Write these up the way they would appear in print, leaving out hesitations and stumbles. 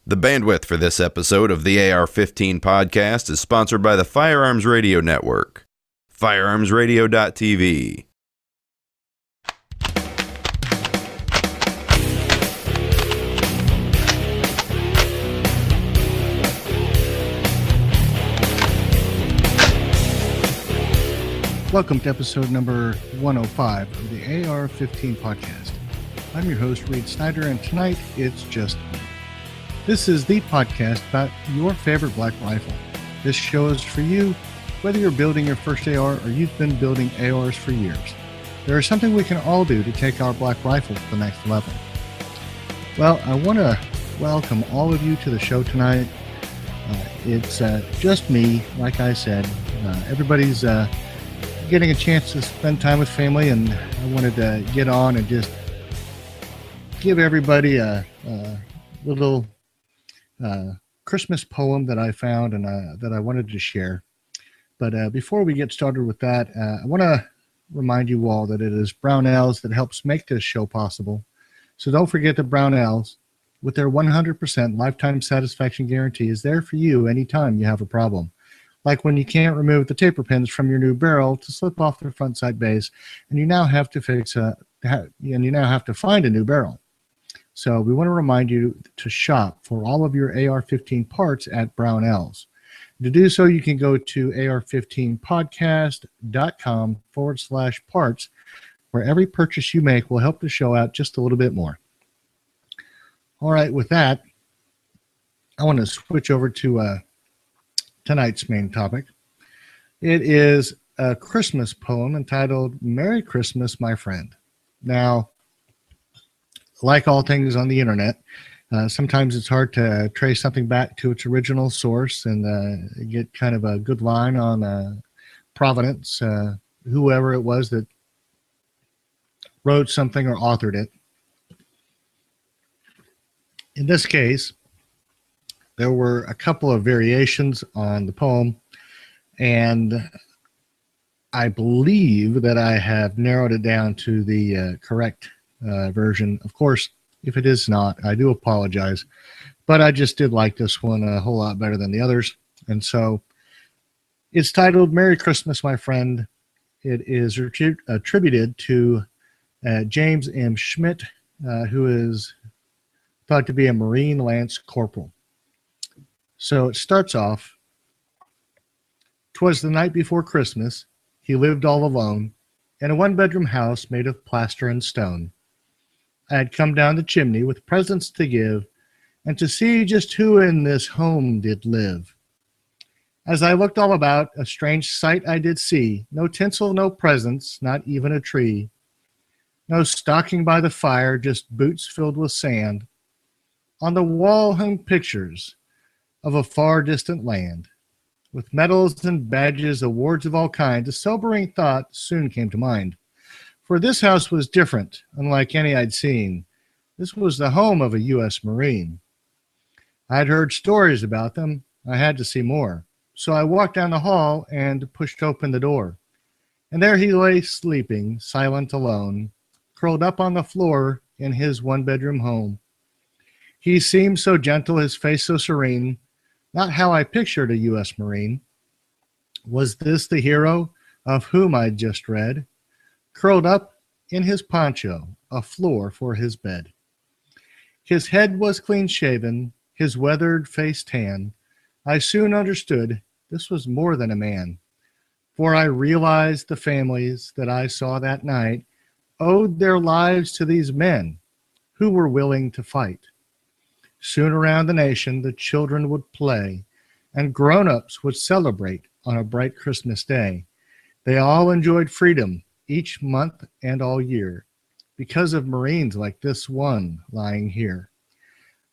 The bandwidth for this episode of the AR-15 podcast is sponsored by the Firearms Radio Network. FirearmsRadio.tv. Welcome to episode number 105 of the AR-15 podcast. I'm your host, Reed Snyder, and tonight it's just me. This is the podcast about your favorite black rifle. This show is for you, whether you're building your first AR or you've been building ARs for years. There is something we can all do to take our black rifle to the next level. Well, I want to welcome all of you to the show tonight. It's just me, like I said. Everybody's getting a chance to spend time with family, and I wanted to get on and just give everybody a little Christmas poem that I found and that I wanted to share. But before we get started with that, I want to remind you all that it is Brownells that helps make this show possible. So don't forget that Brownells, with their 100% lifetime satisfaction guarantee, is there for you anytime you have a problem. Like when you can't remove the taper pins from your new barrel to slip off the front sight base, and you now have to find a new barrel. So we want to remind you to shop for all of your AR-15 parts at Brownells. To do so, you can go to ar15podcast.com/parts, where every purchase you make will help the show out just a little bit more. All right, with that, I want to switch over to tonight's main topic. It is a Christmas poem entitled "Merry Christmas, My Friend." Now, like all things on the internet, sometimes it's hard to trace something back to its original source and get kind of a good line on provenance, whoever it was that wrote something or authored it. In this case, there were a couple of variations on the poem, and I believe that I have narrowed it down to the correct version. Of course, if it is not, I do apologize, but I just did like this one a whole lot better than the others. And so it's titled "Merry Christmas, My Friend." It is attributed to James M. Schmidt, who is thought to be a Marine Lance Corporal. So it starts off, "'Twas the night before Christmas, he lived all alone, in a one-bedroom house made of plaster and stone. I had come down the chimney with presents to give, and to see just who in this home did live. As I looked all about, a strange sight I did see, no tinsel, no presents, not even a tree. No stocking by the fire, just boots filled with sand. On the wall hung pictures of a far distant land, with medals and badges, awards of all kinds. A sobering thought soon came to mind. For this house was different, unlike any I'd seen. This was the home of a U.S. Marine. I'd heard stories about them. I had to see more. So I walked down the hall and pushed open the door. And there he lay sleeping, silent, alone, curled up on the floor in his one-bedroom home. He seemed so gentle, his face so serene, not how I pictured a U.S. Marine. Was this the hero of whom I'd just read? Curled up in his poncho, a floor for his bed. His head was clean-shaven, his weathered face tan. I soon understood this was more than a man, for I realized the families that I saw that night owed their lives to these men who were willing to fight. Soon around the nation the children would play, and grown-ups would celebrate on a bright Christmas day. They all enjoyed freedom each month and all year, because of Marines like this one lying here.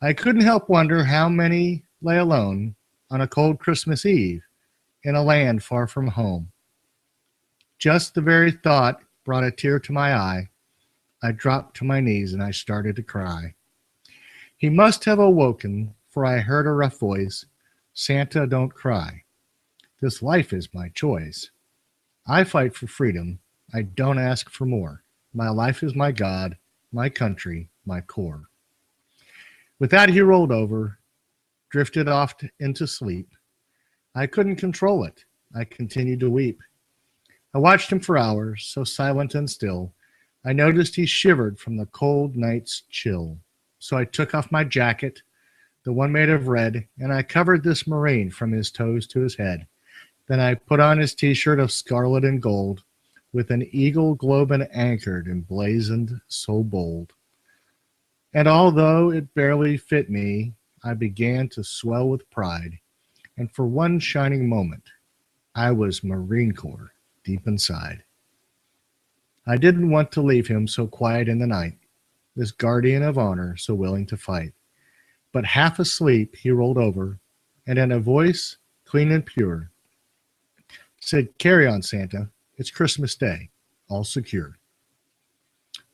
I couldn't help wonder how many lay alone on a cold Christmas Eve in a land far from home. Just the very thought brought a tear to my eye. I dropped to my knees and I started to cry. He must have awoken, for I heard a rough voice, "Santa, don't cry. This life is my choice. I fight for freedom. I don't ask for more. My life is my God, my country, my core." With that, he rolled over drifted off into sleep. I couldn't control it. I continued to weep. I watched him for hours, so silent and still. I noticed he shivered from the cold night's chill. So I took off my jacket, the one made of red, and I covered this Marine from his toes to his head. Then I put on his t-shirt of scarlet and gold, with an eagle globin anchored and blazoned so bold. And although it barely fit me, I began to swell with pride, and for one shining moment, I was Marine Corps deep inside. I didn't want to leave him so quiet in the night, this guardian of honor so willing to fight. But half asleep, he rolled over, and in a voice clean and pure, said, "Carry on, Santa. It's Christmas Day. All secure."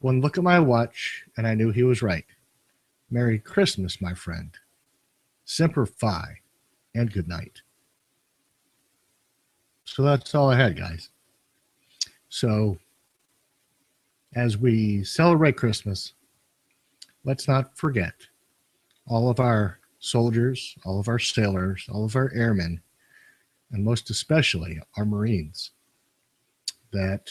One look at my watch, and I knew he was right. Merry Christmas, my friend. Semper Fi, and good night. So that's all I had, guys. So as we celebrate Christmas, let's not forget all of our soldiers, all of our sailors, all of our airmen, and most especially our Marines that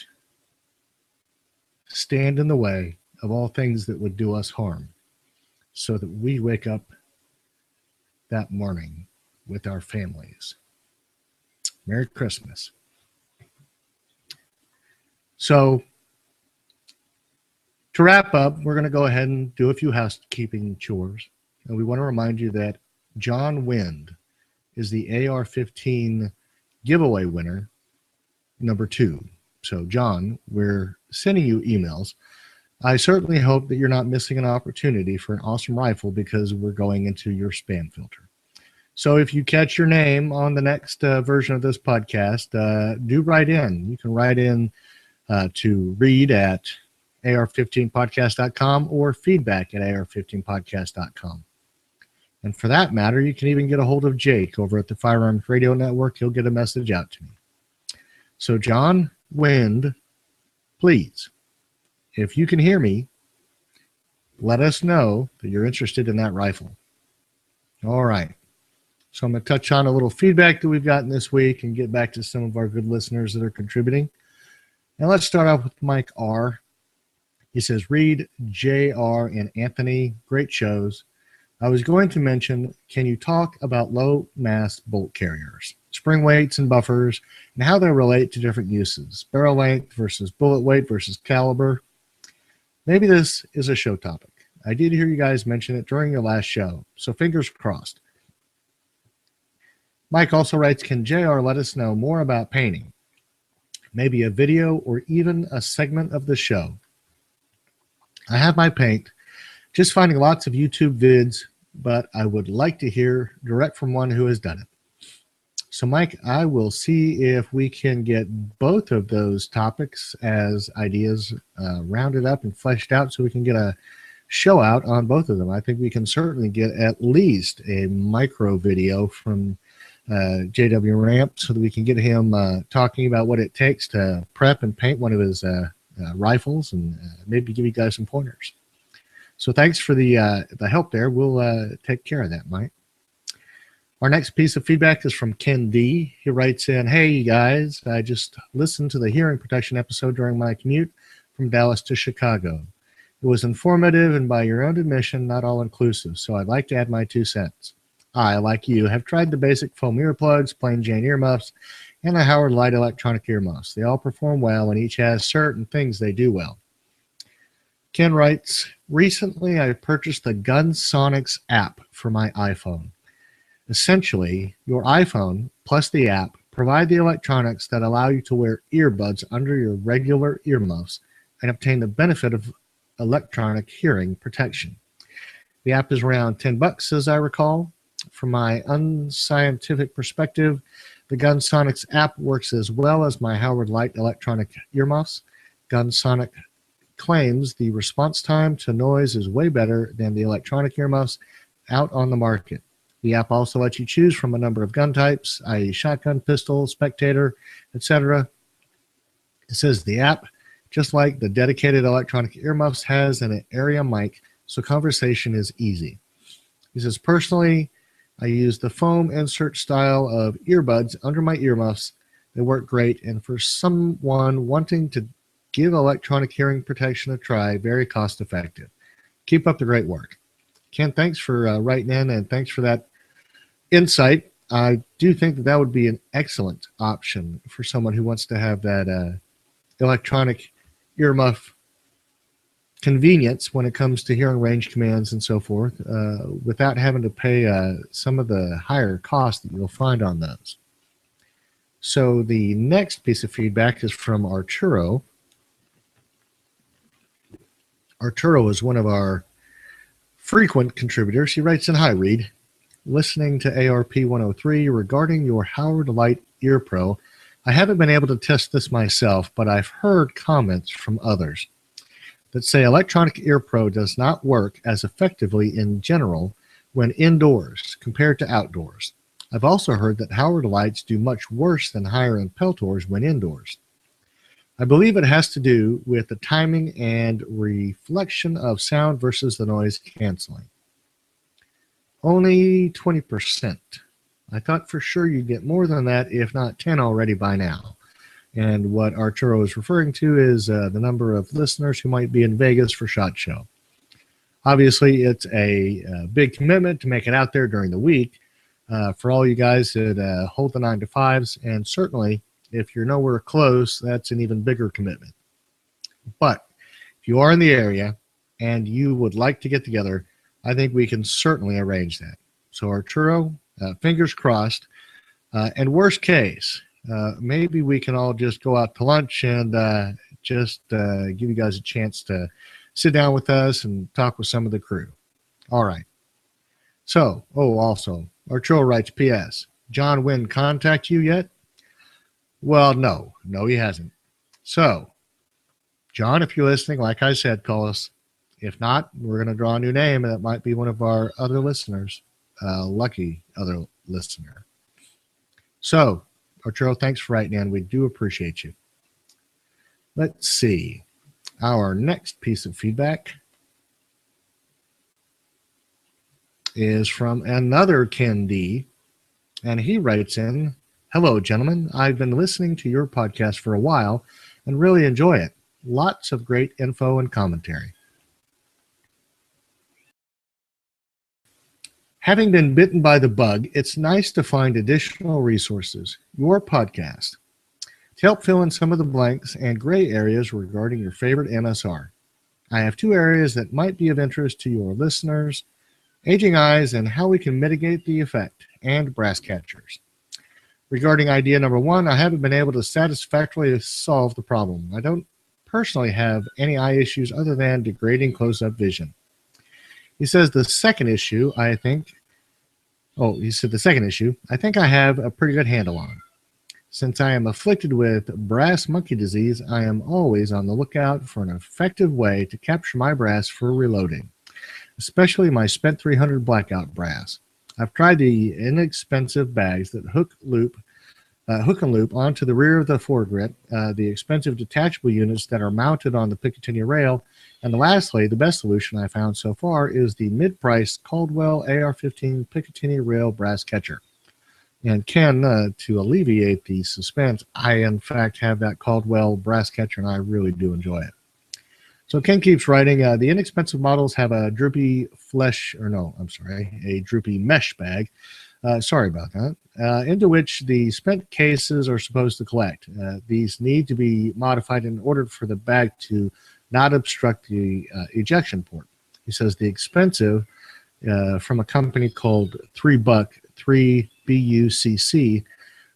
stand in the way of all things that would do us harm, so that we wake up that morning with our families. Merry Christmas. So to wrap up, we're going to go ahead and do a few housekeeping chores. And we want to remind you that John Wind is the AR-15 giveaway winner, number 2. So John, we're sending you emails. I certainly hope that you're not missing an opportunity for an awesome rifle because we're going into your spam filter. So if you catch your name on the next version of this podcast, do write in. You can write in to read at AR15podcast.com or feedback at AR15podcast.com. And for that matter, you can even get a hold of Jake over at the Firearms Radio Network. He'll get a message out to me. So John Wind, please, if you can hear me, let us know that you're interested in that rifle. All right. So I'm going to touch on a little feedback that we've gotten this week and get back to some of our good listeners that are contributing. And let's start off with Mike R. He says, "Reed, JR, and Anthony, great shows. I was going to mention, can you talk about low mass bolt carriers, spring weights and buffers, and how they relate to different uses, barrel length versus bullet weight versus caliber? Maybe this is a show topic. I did hear you guys mention it during your last show, so fingers crossed." Mike also writes, "Can JR let us know more about painting? Maybe a video or even a segment of the show. I have my paint, just finding lots of YouTube vids, but I would like to hear direct from one who has done it." So Mike, I will see if we can get both of those topics as ideas rounded up and fleshed out so we can get a show out on both of them. I think we can certainly get at least a micro video from JW Ramp so that we can get him talking about what it takes to prep and paint one of his rifles and maybe give you guys some pointers. So thanks for the help there. We'll take care of that, Mike. Our next piece of feedback is from Ken D. He writes in, "Hey, you guys, I just listened to the hearing protection episode during my commute from Dallas to Chicago. It was informative and by your own admission, not all-inclusive, so I'd like to add my 2 cents. I, like you, have tried the basic foam earplugs, plain Jane earmuffs, and the Howard Light electronic earmuffs. They all perform well, and each has certain things they do well." Ken writes, "Recently, I purchased the GunSonics app for my iPhone. Essentially, your iPhone plus the app provide the electronics that allow you to wear earbuds under your regular earmuffs and obtain the benefit of electronic hearing protection. The app is around $10, as I recall. From my unscientific perspective, the GunSonics app works as well as my Howard Light electronic earmuffs. GunSonic claims the response time to noise is way better than the electronic earmuffs out on the market. The app also lets you choose from a number of gun types, i.e. shotgun, pistol, spectator, etc. It says the app, just like the dedicated electronic earmuffs, has an area mic, so conversation is easy. He says, personally, I use the foam insert style of earbuds under my earmuffs. They work great, and for someone wanting to give electronic hearing protection a try, very cost effective. Keep up the great work. Ken, thanks for writing in, and thanks for that insight. I do think that would be an excellent option for someone who wants to have that electronic earmuff convenience when it comes to hearing range commands and so forth, without having to pay some of the higher costs that you'll find on those. So the next piece of feedback is from Arturo. Arturo is one of our frequent contributors. He writes in, "Hi, Reed. Listening to ARP-103 regarding your Howard Light Ear Pro. I haven't been able to test this myself, but I've heard comments from others that say electronic ear pro does not work as effectively in general when indoors compared to outdoors. I've also heard that Howard lights do much worse than higher-end Peltors when indoors. I believe it has to do with the timing and reflection of sound versus the noise canceling. Only 20%. I thought for sure you'd get more than that, if not 10 already by now." And what Arturo is referring to is the number of listeners who might be in Vegas for SHOT Show. Obviously, it's a big commitment to make it out there during the week for all you guys that hold the 9-to-5s. And certainly, if you're nowhere close, that's an even bigger commitment. But if you are in the area and you would like to get together, I think we can certainly arrange that. So Arturo, fingers crossed. And worst case, maybe we can all just go out to lunch and just give you guys a chance to sit down with us and talk with some of the crew. All right. So, also, Arturo writes, "P.S. John Wynn contact you yet?" Well, no, he hasn't. So, John, if you're listening, like I said, call us. If not, we're going to draw a new name, and it might be one of our other listeners, lucky other listener. So, Arturo, thanks for writing in. We do appreciate you. Let's see. Our next piece of feedback is from another Ken D. And he writes in, "Hello, gentlemen. I've been listening to your podcast for a while and really enjoy it. Lots of great info and commentary. Having been bitten by the bug, it's nice to find additional resources, your podcast, to help fill in some of the blanks and gray areas regarding your favorite MSR. I have two areas that might be of interest to your listeners: aging eyes and how we can mitigate the effect, and brass catchers. Regarding idea number one, I haven't been able to satisfactorily solve the problem. I don't personally have any eye issues other than degrading close-up vision." He says the second issue, I think I have a pretty good handle on. Since I am afflicted with brass monkey disease, I am always on the lookout for an effective way to capture my brass for reloading, especially my Spent 300 blackout brass. I've tried the inexpensive bags that hook and loop onto the rear of the foregrip, the expensive detachable units that are mounted on the Picatinny rail, and lastly, the best solution I found so far is the mid-priced Caldwell AR-15 Picatinny rail brass catcher. And Ken, to alleviate the suspense, I in fact have that Caldwell brass catcher, and I really do enjoy it. So Ken keeps writing, the inexpensive models have a droopy mesh bag. Sorry about that. Into which the spent cases are supposed to collect. These need to be modified in order for the bag to not obstruct the ejection port. He says the expensive, from a company called 3BUCC,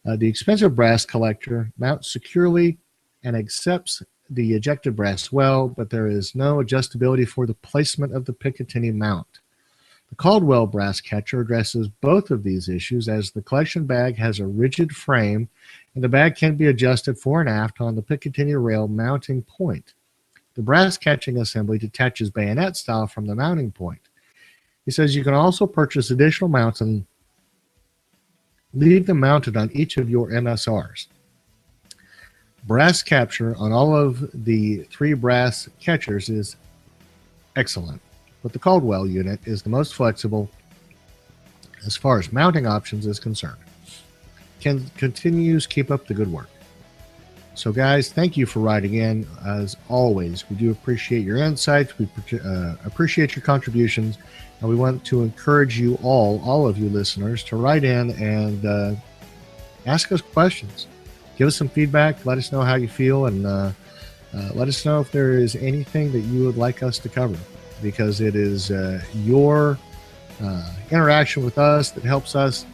the expensive brass collector mounts securely and accepts the ejected brass well, but there is no adjustability for the placement of the Picatinny mount. The Caldwell brass catcher addresses both of these issues, as the collection bag has a rigid frame and the bag can be adjusted fore and aft on the Picatinny rail mounting point. The brass catching assembly detaches bayonet style from the mounting point. He says you can also purchase additional mounts and leave them mounted on each of your MSRs. Brass capture on all of the three brass catchers is excellent, but the Caldwell unit is the most flexible as far as mounting options is concerned. Ken continues, keep up the good work. So guys, thank you for writing in. As always, we do appreciate your insights. We appreciate your contributions. And we want to encourage you all of you listeners, to write in and ask us questions. Give us some feedback. Let us know how you feel, and let us know if there is anything that you would like us to cover, because it is your interaction with us that helps us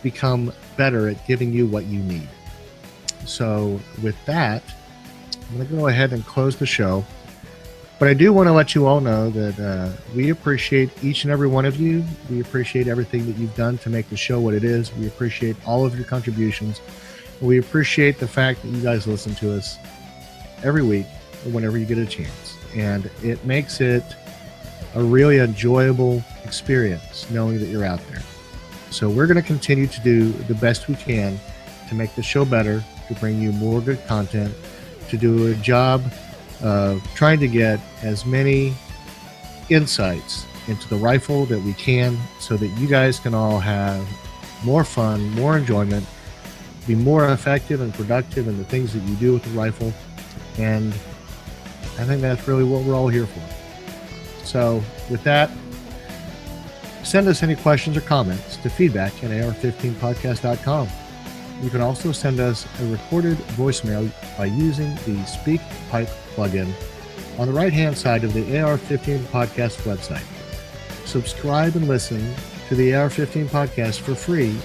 become better at giving you what you need. So with that, I'm going to go ahead and close the show. But I do want to let you all know that we appreciate each and every one of you. We appreciate everything that you've done to make the show what it is. We appreciate all of your contributions. We appreciate the fact that you guys listen to us every week or whenever you get a chance. And it makes it a really enjoyable experience knowing that you're out there. So we're going to continue to do the best we can to make the show better, to bring you more good content, to do a job of trying to get as many insights into the rifle that we can, so that you guys can all have more fun, more enjoyment, be more effective and productive in the things that you do with the rifle. And I think that's really what we're all here for. So with that, send us any questions or comments to feedback@ar15podcast.com. You can also send us a recorded voicemail by using the SpeakPipe plugin on the right-hand side of the AR-15 podcast website. Subscribe and listen to the AR-15 podcast for free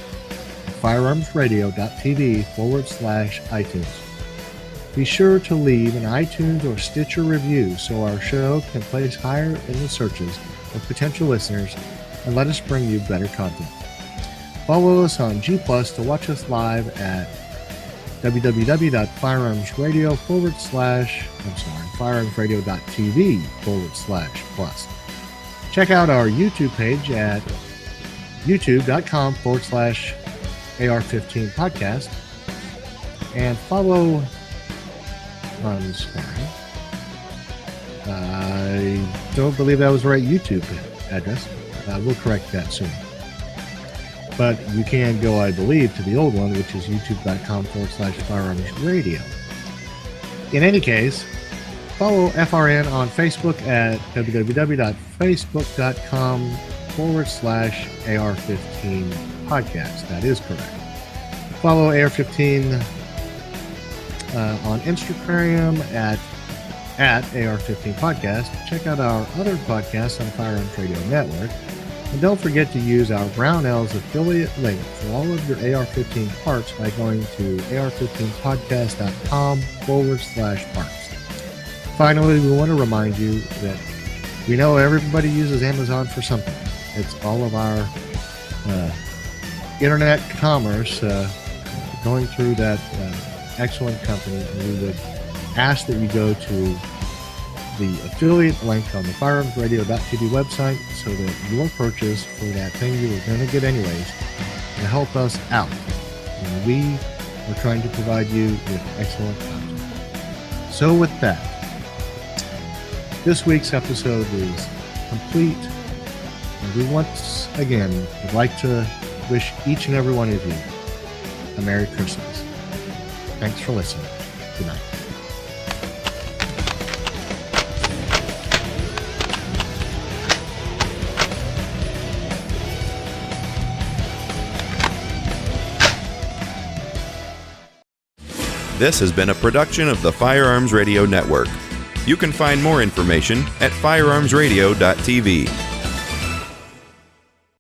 at firearmsradio.tv/iTunes. Be sure to leave an iTunes or Stitcher review so our show can place higher in the searches of potential listeners, and let us bring you better content. Follow us on G+ to watch us live at firearmsradio.tv/plus. Check out our YouTube page at youtube.com/AR15 podcast, and follow. I'm sorry, I don't believe that was the right YouTube address. We'll correct that soon. But you can go, I believe, to the old one, which is youtube.com/firearmsradio. In any case, follow FRN on Facebook at www.facebook.com/AR15 podcast. That is correct. Follow AR15 on Instagram at AR15 podcast. Check out our other podcasts on Firearms Radio Network. And don't forget to use our Brownells affiliate link for all of your AR-15 parts by going to ar15podcast.com/parts. Finally, we want to remind you that we know everybody uses Amazon for something. It's all of our internet commerce going through that excellent company. And we would ask that you go to the affiliate link on the firearmsradio.tv website so that your purchase for that thing you were going to get anyways will help us out. And we are trying to provide you with excellent content. So with that, this week's episode is complete. And we once again would like to wish each and every one of you a Merry Christmas. Thanks for listening. Good night. This has been a production of the Firearms Radio Network. You can find more information at firearmsradio.tv.